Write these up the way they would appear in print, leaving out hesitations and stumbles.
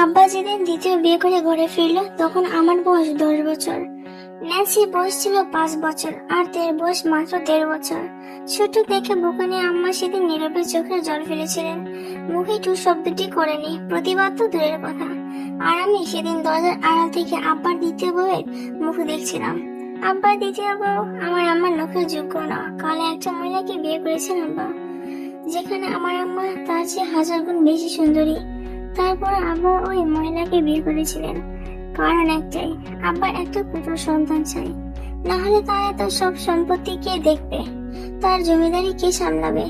আব্বা যেদিন দ্বিতীয় বিয়ে করে ঘরে ফিরলো তখন আমার বয়স 10 বছর। ন্যান্সির বয়স ছিল 5 বছর আর তের বয়স মাত্র 1.5 বছর। ছোট দেখে বুকে নিয়ে আম্মা সেদিন নীরবে চোখের জল ফেলেছিলেন। মুখে টু শব্দটি করেনি, প্রতিবাদ তো দূরের কথা। আর আমি সেদিন দরজার আড়াল থেকে আব্বার দ্বিতীয় বউয়ের মুখ দেখছিলাম। আব্বার দ্বিতীয় বউ আমার আম্মার নখের যোগ্য না, কালে একটা মহিলাকে বিয়ে করেছেন আব্বা, যেখানে আমার আম্মা তার চেয়ে 1000 গুণ বেশি সুন্দরী। তারপর আব্বা ওই মহিলাকে বিয়ে করেছিলেন, কারণ একটাই, আব্বার একটা পুত্র সন্তান চাই। না হলে তার এত সব সম্পত্তি কে দেখবে, তার জমিদারি কে সামলাবে।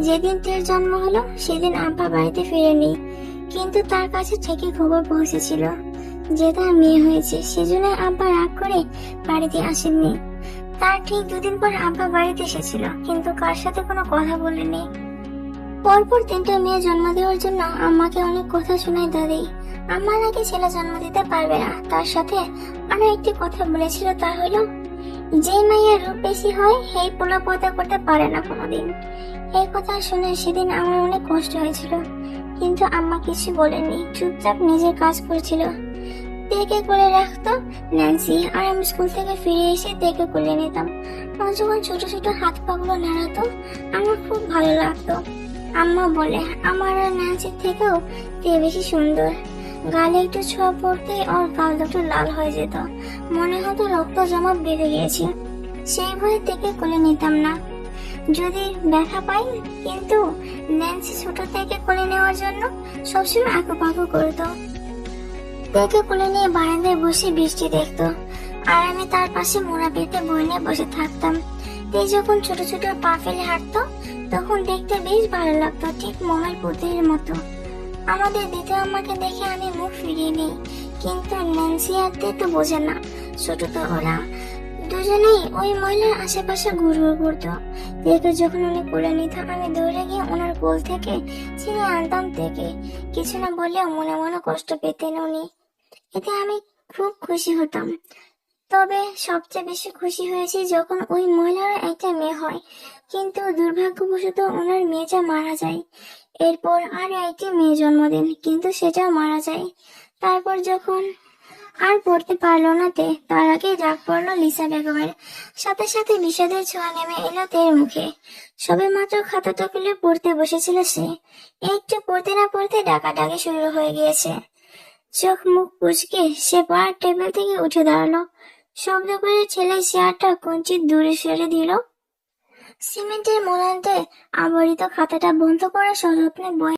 যেদিন তের জন্ম হলো সেদিন আব্বা বাড়িতে ফিরেনি, কিন্তু তার কাছে ঠিকই খবর পৌঁছেছিল যে তার মেয়ে হয়েছে। সেজন্য আব্বা রাগ করে বাড়িতে আসেননি। তার ঠিক 2 দিন পর আব্বা বাড়িতে এসেছিল, কিন্তু কার সাথে কোনো কথা বলেনি। পরপর 3টা মেয়ে জন্ম দেওয়ার জন্য আম্মাকে অনেক কথা শোনায় দাদি। আম্মা নাকি ছেলে জন্ম দিতে পারবে না। তার সাথে আরো একটি কথা বলেছিল, তা হলো যে মায়ের রূপ বেশি হয় সেই পোলা পয়দা করতে পারে না কোনোদিন। এই কথা শুনে সেদিন আমার অনেক কষ্ট হয়েছিল, কিন্তু আম্মা কিছু বলেনি, চুপচাপ নিজের কাজ করছিল। দেখে করে রাখতো ন্যান্সি, আর আমি স্কুল থেকে ফিরে এসে দেখে করে নিতাম। ও যখন ছোট ছোট হাত পাগুলো নাড়াতো আমার খুব ভালো লাগতো। আম্মা বলে আমার আর ন্যান্সির থেকেও তে বেশি সুন্দর। গালে একটু ছোঁয়া পড়তে ওর গাল দুটো লাল হয়ে যেত, মনে হতো রক্ত জমা বেড়ে গিয়েছে। সেই ভয়ে থেকে কোলে নিতাম না, যদি ব্যথা পাই। কিন্তু ন্যান্সি ছোট থেকে কোলে নেওয়ার জন্য সবসময় আঁকুপাকু করতো। তেকে কোলে নিয়ে বারান্দায় বসে বৃষ্টি দেখতো, আর আমি তার পাশে মোড়া পেতে বই নিয়ে বসে থাকতাম। তে যখন ছোট ছোট পা ফেলে হাঁটতো তখন দেখতে বেশ ভালো লাগতো, ঠিক মমের পুতুলের মতো। আমাদের দ্বিতীয় আম্মাকে দেখে আমি মুখ ফিরিয়ে নিই, কিন্তু ন্যান্সি আর তে তো বোঝে না, ছোট তো ওরা। দুজনেই ওই মহিলার আশেপাশে ঘুরঘুর করতো। তেকে যখন উনি কোলে নিত আমি দৌড়ে গিয়ে ওনার কোল থেকে ছিনিয়ে আনতাম তেকে। কিছু না বললেও মনে মনে কষ্ট পেতেন উনি, এতে আমি খুব খুশি হতাম। তবে সবচেয়ে বেশি খুশি হয়েছি যখন ওই মহিলার একটা মেয়ে হয়, কিন্তু দুর্ভাগ্যবশত ওনার মেয়েটা মারা যায়। এরপর আর একটি মেয়ে জন্ম দেন, কিন্তু সেটাও মারা যায়। তারপর যখন আর পড়তে পারলো না তে, তার আগে ডাক পড়লো লিসা বেগমের। সাথে সাথে বিষাদের ছোঁয়া নেমে এলো তের মুখে। সবে মাত্র খাতাটা খুলে পড়তে বসেছিল সে, একটু পড়তে না পড়তে ডাকাডাকি শুরু হয়ে গিয়েছে। চোখ মুখ কুচকে সে পড়ার টেবিল থেকে উঠে দাঁড়ালো। শব্দ করে ছেলে চেয়ারটা কঞ্চিত দূরে সরে দিল। সিমেন্টের মোড়ান্তে আবরিত খাতাটা বন্ধ করে সযত্নে বই